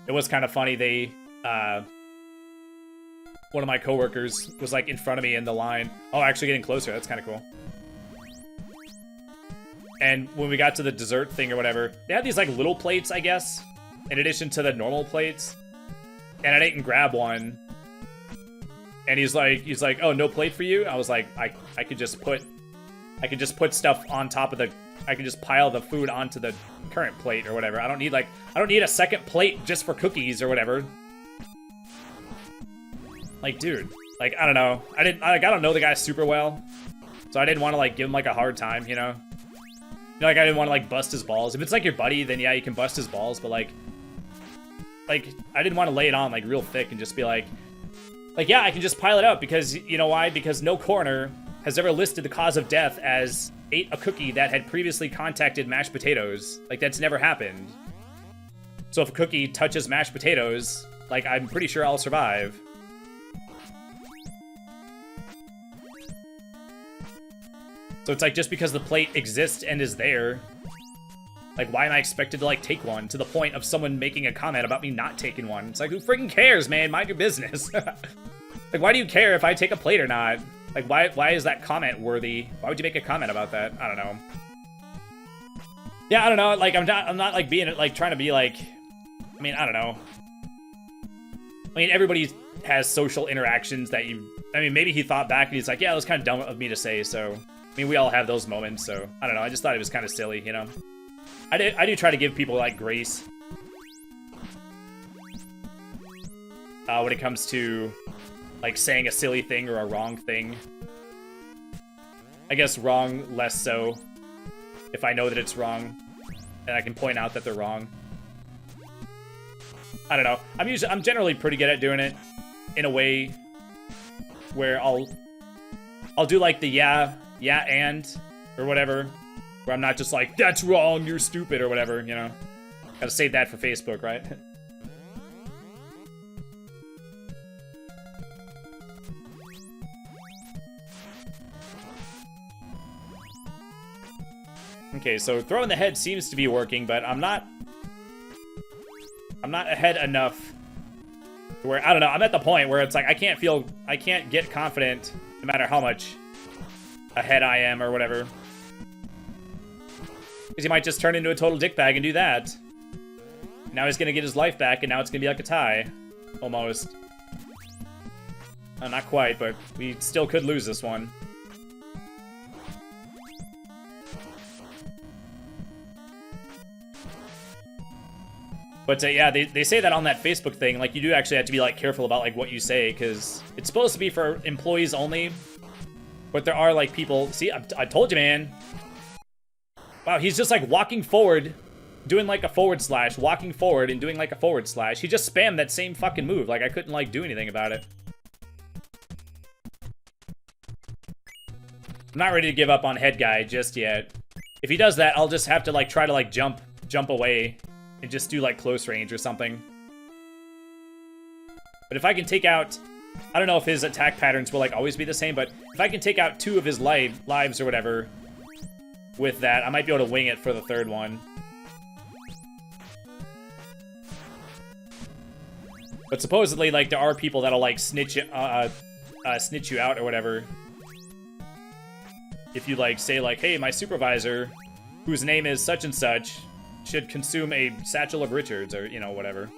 it was kind of funny. They, one of my coworkers was like in front of me in the line. Oh, actually getting closer. That's kind of cool. And when we got to the dessert thing or whatever, they had these like little plates, I guess, in addition to the normal plates. And I didn't grab one. And he's like, oh, no plate for you? I was like, I could just put stuff on top of the, I could just pile the food onto the current plate or whatever. I don't need a second plate just for cookies or whatever. Like, dude, like, I don't know. I don't know the guy super well. So I didn't want to like give him like a hard time, you know? Like, I didn't want to like bust his balls. If it's like your buddy, then yeah, you can bust his balls, but like I didn't want to lay it on like real thick and just be like, yeah, I can just pile it up because, you know why? Because no coroner has ever listed the cause of death as ate a cookie that had previously contacted mashed potatoes. Like, that's never happened. So if a cookie touches mashed potatoes, like, I'm pretty sure I'll survive. So it's like, just because the plate exists and is there, like, why am I expected to, like, take one? To the point of someone making a comment about me not taking one. It's like, who freaking cares, man? Mind your business. Like, why do you care if I take a plate or not? Like, why is that comment worthy? Why would you make a comment about that? I don't know. Yeah, I don't know. Like, I'm not like being like trying to be like, I mean, I don't know. I mean, everybody has social interactions that you, I mean, maybe he thought back and he's like, yeah, it was kind of dumb of me to say. So, I mean, we all have those moments. So, I don't know. I just thought it was kind of silly, you know? I do try to give people, like, grace. When it comes to, like, saying a silly thing or a wrong thing. I guess wrong less so. If I know that it's wrong. And I can point out that they're wrong. I don't know. I'm generally pretty good at doing it. In a way where I'll do, like, the yeah, and, or whatever. Where I'm not just like, that's wrong, you're stupid, or whatever, you know? Gotta save that for Facebook, right? Okay, so throwing the head seems to be working, but I'm not ahead enough where, I don't know, I'm at the point where it's like, I can't get confident no matter how much ahead I am or whatever. Because he might just turn into a total dickbag and do that. Now he's gonna get his life back, and now it's gonna be like a tie. Almost. Not quite, but we still could lose this one. But yeah, they say that on that Facebook thing, like, you do actually have to be, like, careful about, like, what you say, because it's supposed to be for employees only. But there are, like, people... See, I told you, man. Wow, he's just, like, walking forward, doing, like, a forward slash, walking forward and doing, like, a forward slash. He just spammed that same fucking move. Like, I couldn't, like, do anything about it. I'm not ready to give up on head guy just yet. If he does that, I'll just have to, like, try to, like, jump away and just do, like, close range or something. But if I can take out... I don't know if his attack patterns will, like, always be the same, but if I can take out 2 of his lives or whatever with that, I might be able to wing it for the 3rd one. But supposedly, like, there are people that'll, like, snitch you out or whatever. If you, like, say, like, hey, my supervisor, whose name is such and such, should consume a satchel of Richards, or, you know, whatever.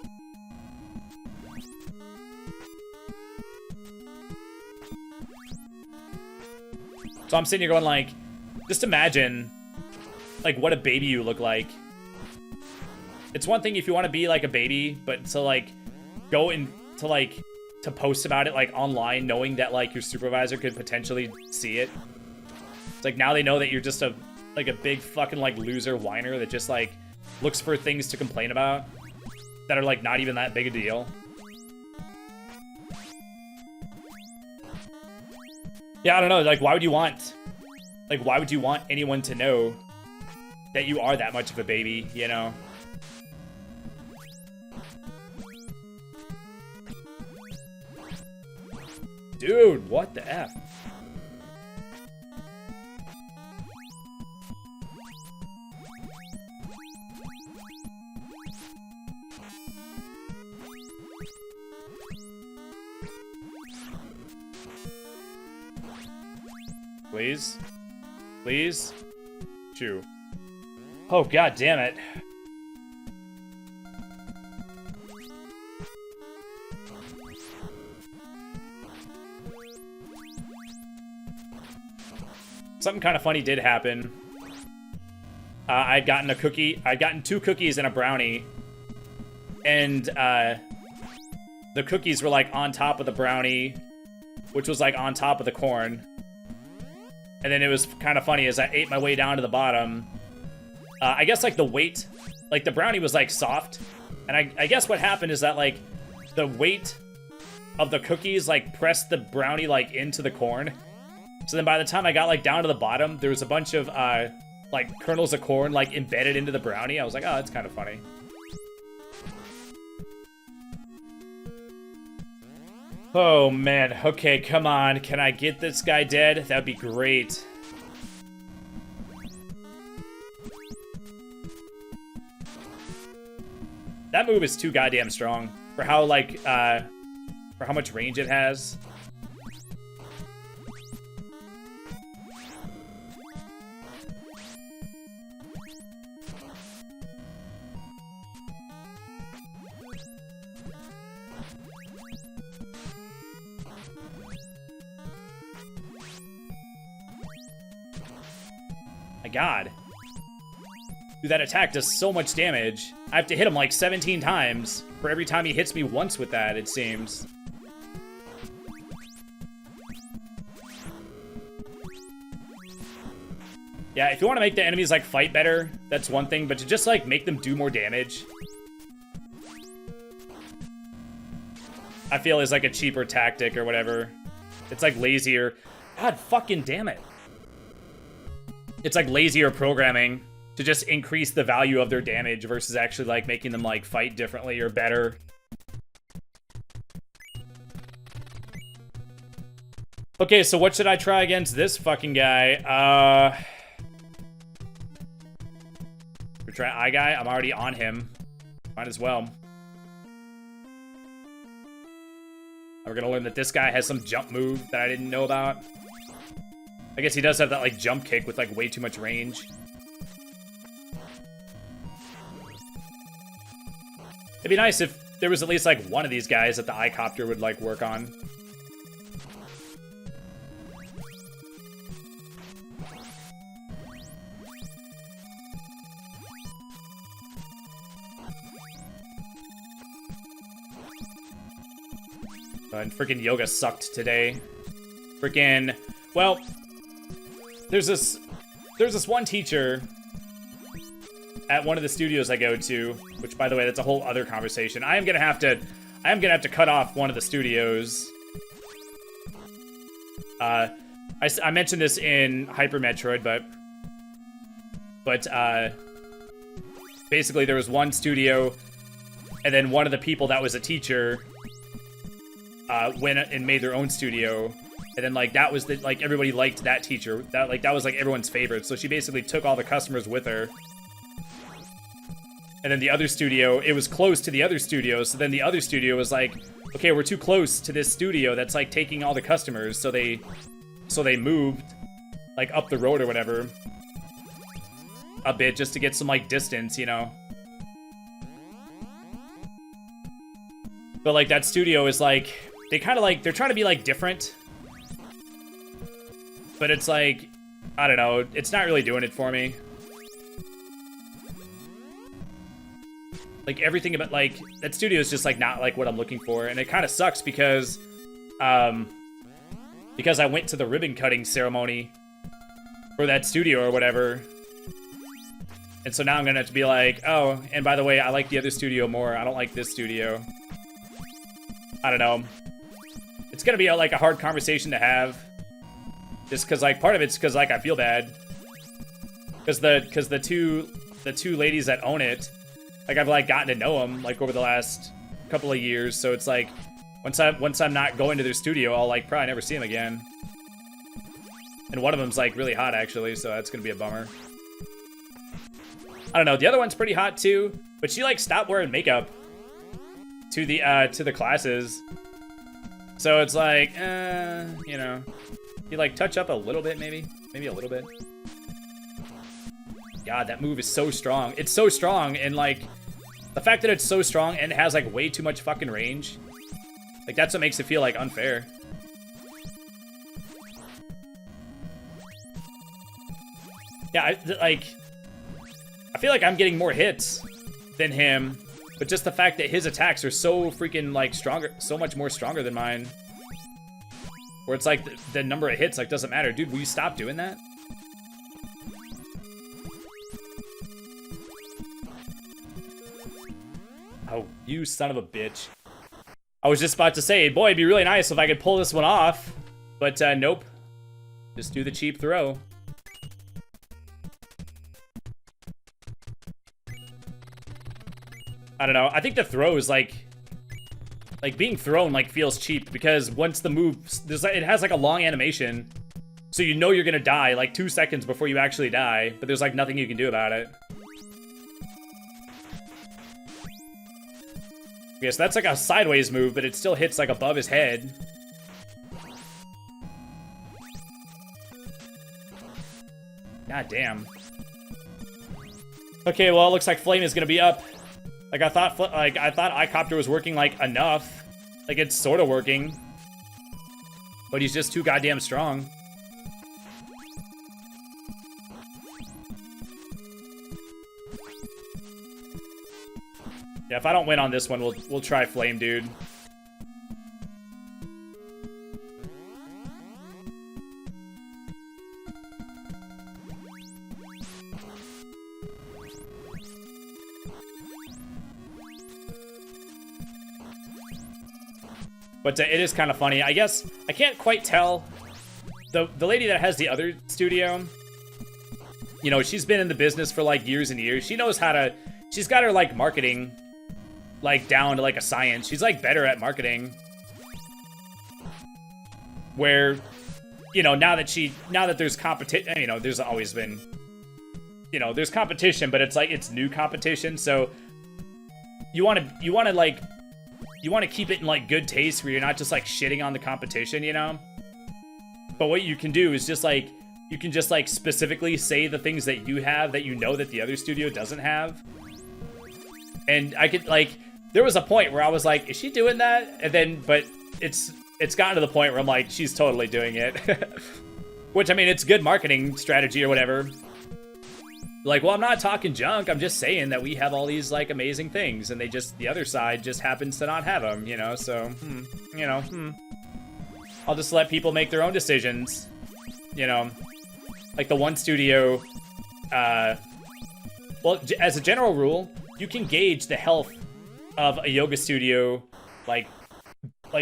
So I'm sitting here going, like, just imagine, like, what a baby you look like. It's one thing if you want to be, like, a baby, but to, like, go and to, like, to post about it, like, online, knowing that, like, your supervisor could potentially see it. It's like, now they know that you're just a, like, a big fucking, like, loser whiner that just, like, looks for things to complain about that are, like, not even that big a deal. Yeah, I don't know, like, why would you want anyone to know that you are that much of a baby, you know? Dude, what the F? Please? Please? Chew. Oh, god damn it. Something kind of funny did happen. I'd gotten a cookie. I'd gotten 2 cookies and a brownie. And the cookies were like on top of the brownie, which was like on top of the corn. And then it was kind of funny as I ate my way down to the bottom. I guess like the weight, like the brownie was like soft. And I guess what happened is that like the weight of the cookies like pressed the brownie like into the corn. So then by the time I got like down to the bottom, there was a bunch of like kernels of corn like embedded into the brownie. I was like, oh, that's kind of funny. Oh man, okay, come on. Can I get this guy dead? That'd be great. That move is too goddamn strong for how like for how much range it has. My god. Dude, that attack does so much damage. I have to hit him like 17 times for every time he hits me once with that, it seems. Yeah, if you want to make the enemies like fight better, that's one thing, but to just like make them do more damage, I feel is like a cheaper tactic or whatever. It's like lazier. God fucking damn it. It's like lazier programming to just increase the value of their damage versus actually like making them like fight differently or better. Okay, so what should I try against this fucking guy? We try Eye Guy. I'm already on him. Might as well. We're gonna learn that this guy has some jump move that I didn't know about. I guess he does have that like jump kick with like way too much range. It'd be nice if there was at least like one of these guys that the eye copter would like work on. And freaking yoga sucked today. Freaking, well, there's this one teacher at one of the studios I go to, which by the way, that's a whole other conversation. I am gonna have to cut off one of the studios. I mentioned this in Hyper Metroid, but basically there was one studio, and then one of the people that was a teacher went and made their own studio, and then like that was the like everybody liked that teacher. That was like everyone's favorite. So she basically took all the customers with her. And then the other studio, it was close to the other studio, so then the other studio was like, okay, we're too close to this studio that's like taking all the customers, so they moved like up the road or whatever a bit just to get some like distance, you know. But like that studio is like, they kind of like, they're trying to be like different, but it's like, I don't know, it's not really doing it for me. Like everything about like that studio is just like not like what I'm looking for, and it kind of sucks because I went to the ribbon cutting ceremony for that studio or whatever, and so now I'm gonna have to be like, oh, and by the way, I like the other studio more. I don't like this studio. I don't know. It's gonna be like a hard conversation to have, just because like part of it's because like I feel bad because the two ladies that own it. Like, I've, like, gotten to know them, like, over the last couple of years, so it's like, once I'm not going to their studio, I'll, like, probably never see them again. And one of them's, like, really hot, actually, so that's gonna be a bummer. I don't know, the other one's pretty hot, too, but she, like, stopped wearing makeup to the classes. So it's like, you know. He like touch up a little bit, maybe a little bit. God, that move is so strong. It's so strong, and like the fact that it's so strong and it has like way too much fucking range, like that's what makes it feel like unfair. Yeah, I feel like I'm getting more hits than him, but just the fact that his attacks are so freaking like stronger, so much more stronger than mine, where it's like the number of hits like doesn't matter. Dude, will you stop doing that? Oh, you son of a bitch. I was just about to say, boy, it'd be really nice if I could pull this one off, but nope. Just do the cheap throw. I don't know. I think the throw is like being thrown like feels cheap, because once the move, it has like a long animation, so you know you're gonna die like 2 seconds before you actually die, but there's like nothing you can do about it. Okay, so that's like a sideways move, but it still hits like above his head. God damn. Okay, well, it looks like Flame is gonna be up. Like I thought iCopter was working like enough. Like it's sort of working, but he's just too goddamn strong. Yeah, if I don't win on this one, we'll try Flame, dude. But it is kind of funny. I guess I can't quite tell. The lady that has the other studio, you know, she's been in the business for like years and years. She knows how to. She's got her like marketing like down to like a science. She's like better at marketing. Where, you know, now that there's competition, you know, there's always been, you know, there's competition, but it's like it's new competition. So you want to keep it in like good taste, where you're not just like shitting on the competition, you know? But what you can do is just like, you can just like specifically say the things that you have that you know that the other studio doesn't have. And I could like, there was a point where I was like, is she doing that? And then, but it's gotten to the point where I'm like, she's totally doing it. Which, I mean, it's good marketing strategy or whatever. Like, well, I'm not talking junk. I'm just saying that we have all these, like, amazing things, and the other side just happens to not have them, you know? So, you know, I'll just let people make their own decisions, you know? Like, the one studio, well, as a general rule, you can gauge the health of a yoga studio, like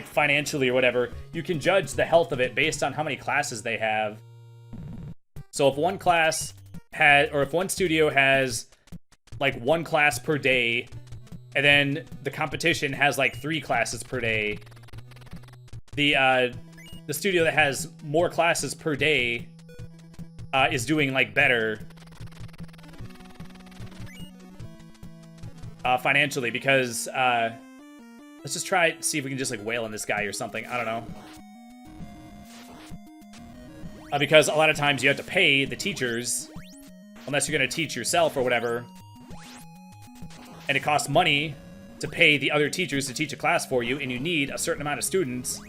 financially or whatever. You can judge the health of it based on how many classes they have. So if one class if one studio has like 1 class per day, and then the competition has like 3 classes per day, the studio that has more classes per day is doing like better financially, because let's just see if we can just like wail on this guy or something. I don't know. Because a lot of times you have to pay the teachers, unless you're going to teach yourself or whatever. And it costs money to pay the other teachers to teach a class for you, and you need a certain amount of students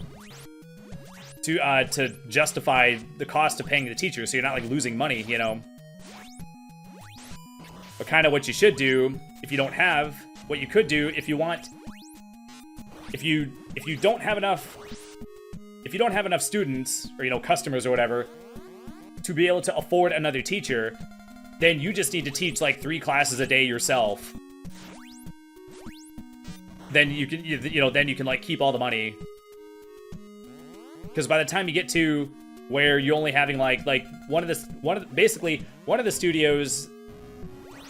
to justify the cost of paying the teacher, so you're not like losing money, you know. But kind of what you should do, if you don't have, what you could do if you want, if you don't have enough students, or, you know, customers or whatever, to be able to afford another teacher, then you just need to teach like 3 classes a day yourself. Then you can like keep all the money. Because by the time you get to where you're only having like one of the studios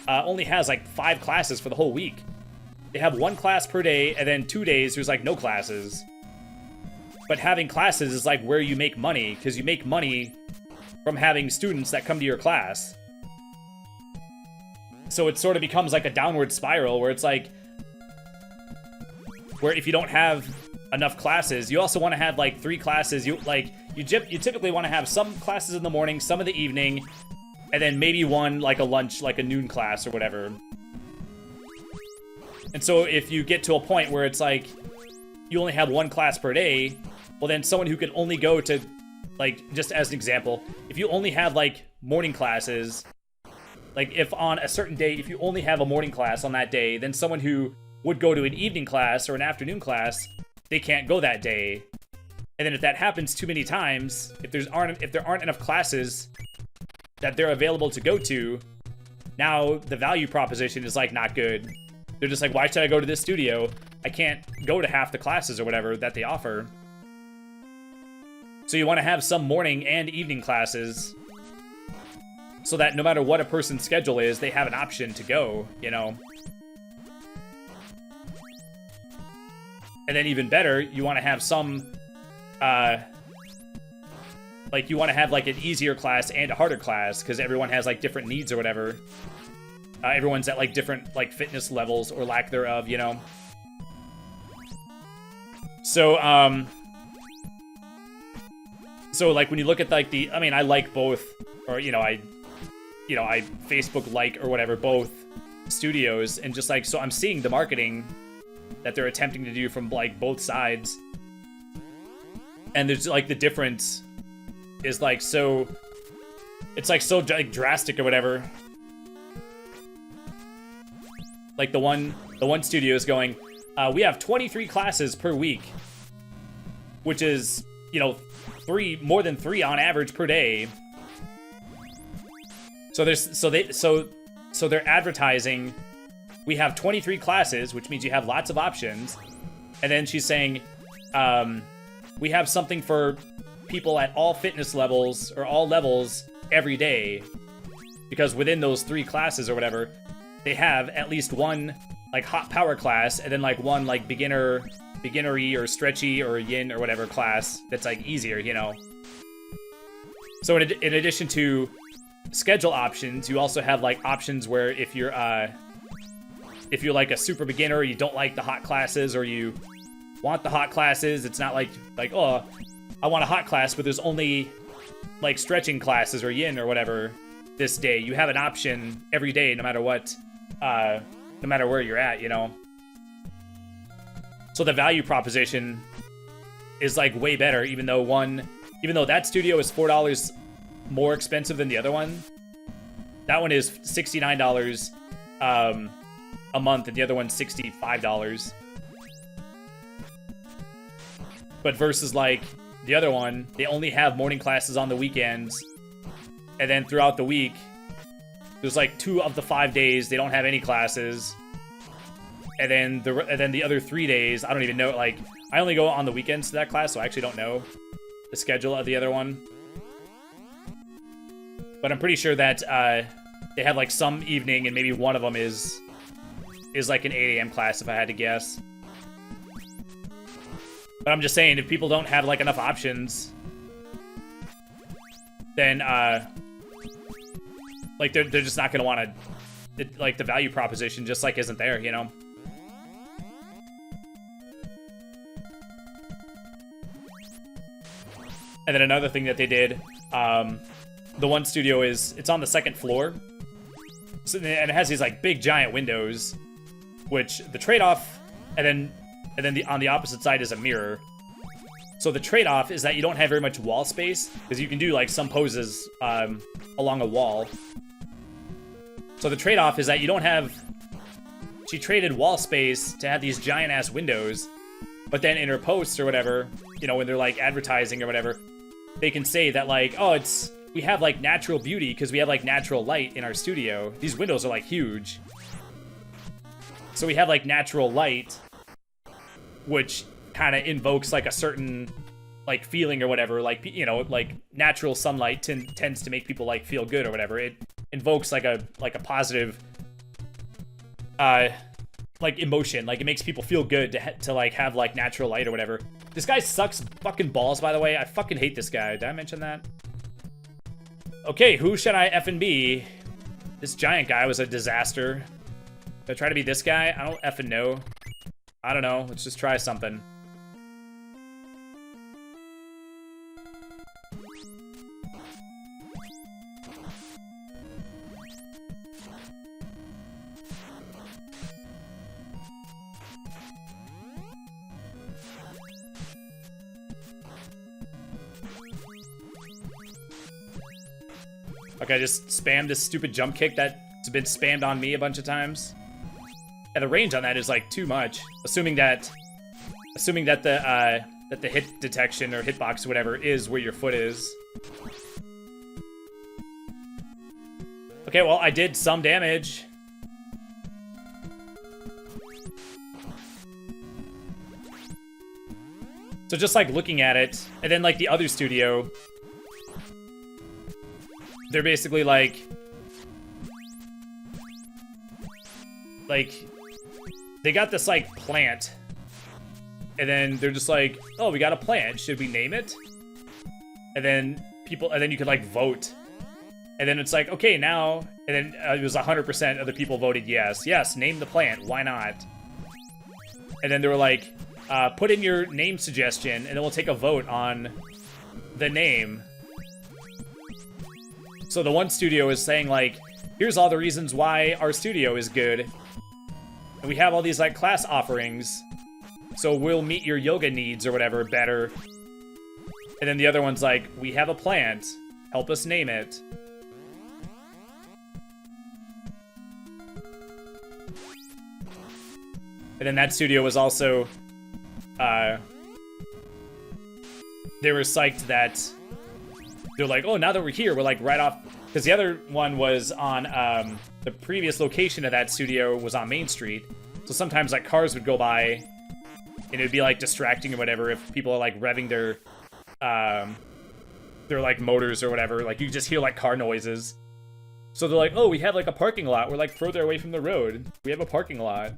only has like 5 classes for the whole week. They have 1 class per day, and then 2 days there's like no classes. But having classes is like where you make money, because you make money from having students that come to your class. So it sort of becomes like a downward spiral, where it's like, where if you don't have enough classes, you also want to have like 3 classes. You you typically want to have some classes in the morning, some in the evening, and then maybe one like a lunch, like a noon class or whatever. And so if you get to a point where it's like you only have one class per day, well then someone who can only go to, like, just as an example, if you only have like morning classes, like if on a certain day, if you only have a morning class on that day, then someone who would go to an evening class or an afternoon class, they can't go that day. And then if that happens too many times, if there aren't enough classes that they're available to go to, now the value proposition is like not good. They're just like, why should I go to this studio? I can't go to half the classes or whatever that they offer. So you want to have some morning and evening classes so that no matter what a person's schedule is, they have an option to go, you know? And then even better, you want to have some, like you want to have like an easier class and a harder class because everyone has like different needs or whatever. Everyone's at like different like fitness levels or lack thereof, you know? So, so like when you look at like I mean, I like both, or, I Facebook like or whatever, both studios, and just like, so I'm seeing the marketing that they're attempting to do from like both sides. And there's like the difference is like, so it's like so like drastic or whatever. Like the one studio is going, we have 23 classes per week, which is, more than 3 on average per day. So they're advertising, we have 23 classes, which means you have lots of options. And then she's saying, we have something for people at all fitness levels or all levels every day, because within those 3 classes or whatever, they have at least one like hot power class, and then like one like beginnery or stretchy or yin or whatever class that's like easier, So in addition to schedule options, you also have like options where if you're like a super beginner, you don't like the hot classes, or you want the hot classes, it's not like, oh, I want a hot class, but there's only like stretching classes or yin or whatever this day. You have an option every day, no matter what, no matter where you're at, So the value proposition is like way better, even though that studio is $4 more expensive than the other one. That one is $69 a month, and the other one's $65. But versus like the other one, they only have morning classes on the weekends, and then throughout the week, there's like 2 of the 5 days they don't have any classes, and then the other 3 days, I don't even know. Like, I only go on the weekends to that class, so I actually don't know the schedule of the other one. But I'm pretty sure that they have like some evening, and maybe one of them is like an 8 a.m. class, if I had to guess. But I'm just saying, if people don't have like enough options, then like they're just not gonna want to, like the value proposition just like isn't there, And then another thing that they did, the one studio it's on the 2nd floor, so, and it has these like big giant windows, which the trade-off, and then on the opposite side is a mirror. So the trade-off is that you don't have very much wall space, because you can do like some poses along a wall. So the trade-off is that you don't have... She traded wall space to have these giant-ass windows, but then in her posts or whatever, when they're like advertising or whatever, they can say that like, oh, we have like natural beauty because we have like natural light in our studio. These windows are like huge. So we have like natural light, which kind of invokes like a certain like feeling or whatever, like, like natural sunlight tends to make people like feel good or whatever. It invokes like a positive like emotion, like it makes people feel good to like have like natural light or whatever. This guy sucks fucking balls, by the way. I fucking hate this guy. Did I mention that? Okay, who should I effing be? This giant guy was a disaster. Should I try to be this guy? I don't effing know. I don't know. Let's just try something. Okay, just spam this stupid jump kick that's been spammed on me a bunch of times. Yeah, the range on that is like too much. Assuming that the hit detection or hitbox or whatever is where your foot is. Okay, well, I did some damage. So just like looking at it, and then like the other studio, they're basically like they got this like plant, and then they're just like, oh, we got a plant, should we name it? And then you could like vote, and then it's like, okay, now, and then it was 100% of the people voted yes, name the plant, why not? And then they were like, put in your name suggestion, and then we'll take a vote on the name. So the one studio is saying like, here's all the reasons why our studio is good. And we have all these like class offerings, so we'll meet your yoga needs or whatever better. And then the other one's like, we have a plant, help us name it. And then that studio was also, they were psyched that, they're like, oh, now that we're here, we're like right off, because the other one was on, the previous location of that studio was on Main Street. So sometimes like cars would go by and it'd be like distracting or whatever if people are like revving their like motors or whatever. Like you just hear like car noises. So they're like, oh, we have like a parking lot. We're like further away from the road. We have a parking lot.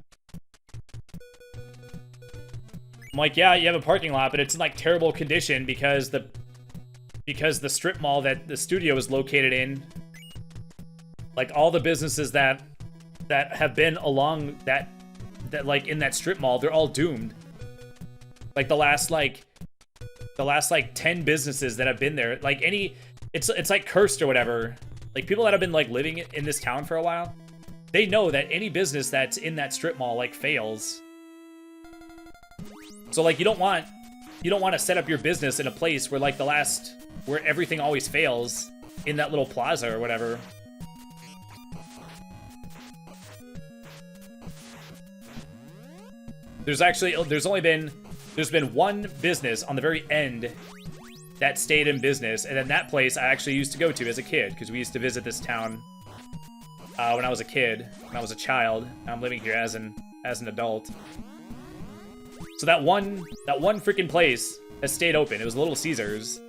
I'm like, yeah, you have a parking lot, but it's in like terrible condition because the strip mall that the studio is located in, like all the businesses that have been along that like in that strip mall, they're all doomed. Like the last 10 businesses that have been there, like it's like cursed or whatever. Like people that have been like living in this town for a while, they know that any business that's in that strip mall like fails. So like you don't want to set up your business in a place where like where everything always fails in that little plaza or whatever. There's been one business on the very end that stayed in business, and then that place I actually used to go to as a kid because we used to visit this town when I was a kid, when I was a child. I'm living here as an adult. So that one freaking place has stayed open. It was Little Caesars.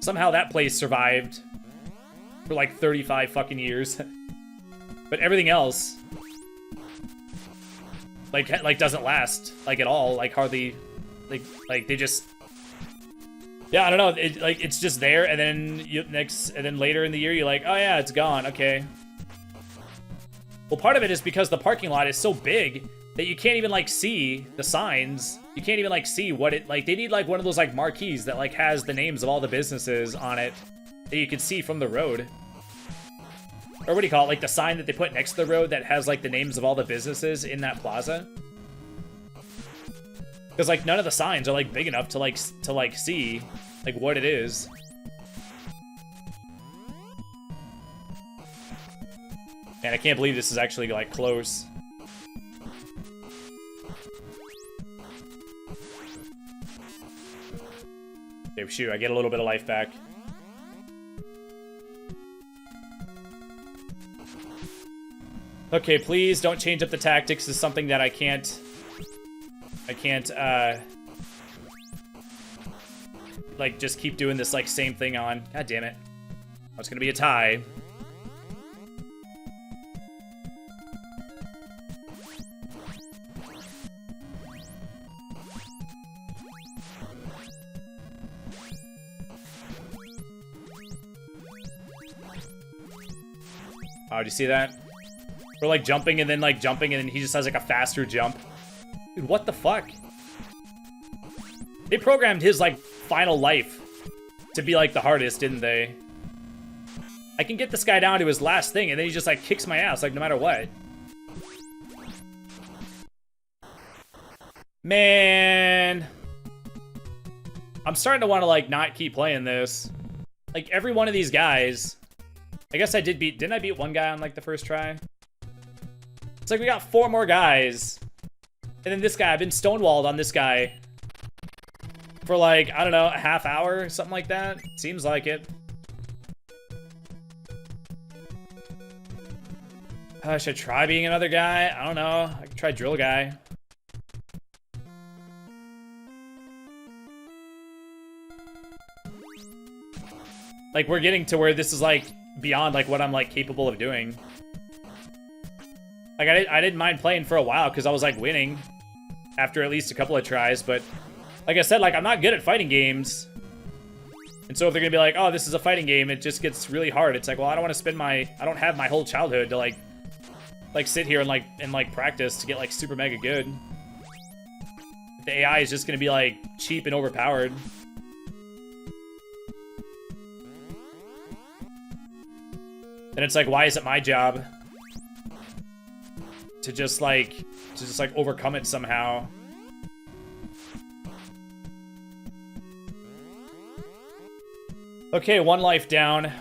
Somehow that place survived for like 35 fucking years. But everything else like doesn't last like at all, like hardly, like they just, yeah, I don't know, it's just there, and then later in the year you're like, oh yeah, it's gone. Okay, well, part of it is because the parking lot is so big that you can't even like see the signs. You can't even like see what it, like they need like one of those like marquees that like has the names of all the businesses on it that you can see from the road. Or what do you call it? Like the sign that they put next to the road that has like the names of all the businesses in that plaza. Because like none of the signs are like big enough to see like what it is. Man, I can't believe this is actually like close. Okay, shoot, I get a little bit of life back. Okay, please don't change up the tactics. This is something that I can't, like, just keep doing this, like, same thing on. God damn it. Oh, it's gonna be a tie. Oh, did you see that? We're like jumping and then like jumping and then he just has like a faster jump. Dude, what the fuck? They programmed his like final life to be like the hardest, didn't they? I can get this guy down to his last thing and then he just like kicks my ass like no matter what. Man. I'm starting to want to, like, not keep playing this. Like, every one of these guys... I guess I didn't I beat one guy on, like, the first try? It's like we got 4 more guys. And then this guy, I've been stonewalled on this guy for, like, I don't know, a half hour or something like that. Seems like it. Should I try being another guy? I don't know. I could try drill guy. Like, we're getting to where this is, like, beyond, like, what I'm, like, capable of doing. Like, I didn't mind playing for a while because I was, like, winning after at least a couple of tries, but like I said, like, I'm not good at fighting games. And so if they're gonna be like, oh, this is a fighting game, it just gets really hard. It's like, well, I don't want to spend I don't have my whole childhood to, like sit here and, like, practice to get, like, super mega good. The AI is just gonna be, like, cheap and overpowered. Then it's like, why is it my job to just overcome it somehow? Okay, 1 life down.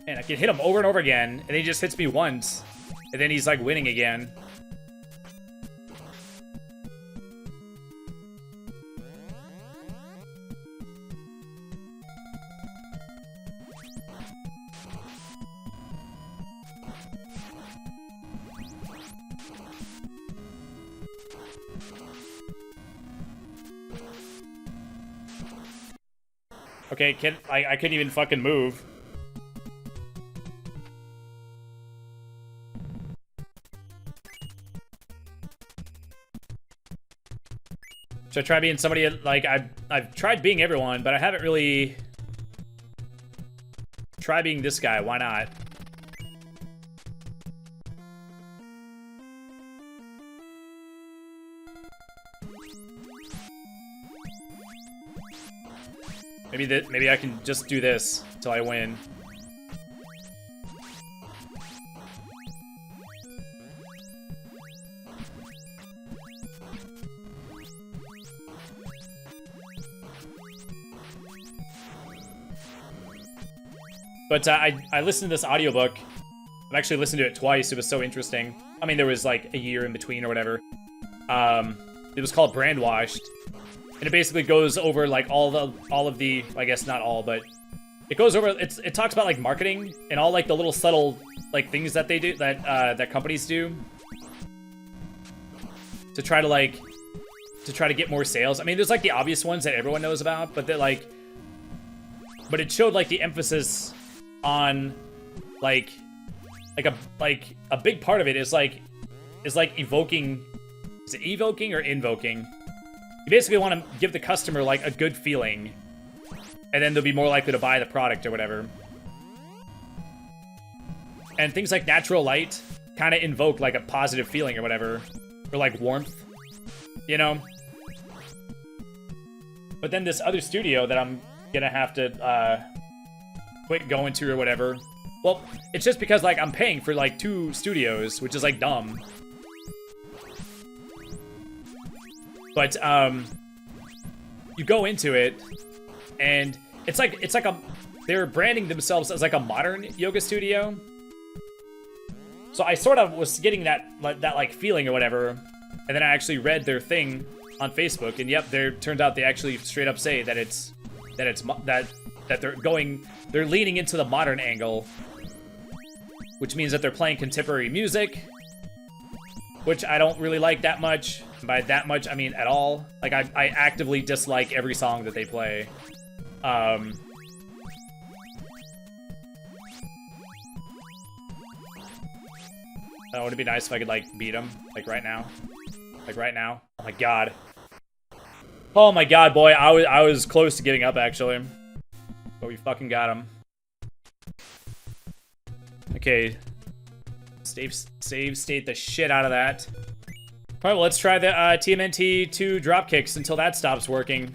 Man, I can hit him over and over again, and he just hits me once. And then he's, like, winning again. Okay, I couldn't even fucking move. Should I try being somebody, like, I've tried being everyone, but I haven't really... Try being this guy, why not? Maybe I can just do this till I win. But I listened to this audiobook. I've actually listened to it twice. It was so interesting. I mean, there was like a year in between or whatever. It was called Brandwashed. And it basically goes over like all of the, I guess not all, but it goes over, it talks about like marketing and all like the little subtle like things that they do, that companies do to try to get more sales. I mean, there's like the obvious ones that everyone knows about, but that like, but it showed like the emphasis on like a big part of it is like evoking, is it evoking or invoking? You basically want to give the customer like a good feeling, and then they'll be more likely to buy the product or whatever. And things like natural light kind of invoke like a positive feeling or whatever, or like warmth, you know? But then this other studio that I'm gonna have to quit going to or whatever, well, it's just because like I'm paying for like 2 studios, which is like dumb. But you go into it, and it's like they're branding themselves as like a modern yoga studio. So I sort of was getting that like feeling or whatever, and then I actually read their thing on Facebook, and yep, turns out they actually straight up say that they're leaning into the modern angle, which means that they're playing contemporary music, which I don't really like that much. By that much, I mean at all. Like, I actively dislike every song that they play. Oh, it'd be nice if I could, like, beat him. Like, right now. Like, right now. Oh, my God. Oh, my God, boy. I was close to giving up, actually. But we fucking got him. Okay. Save state the shit out of that. All right, well, let's try the TMNT 2 drop kicks until that stops working.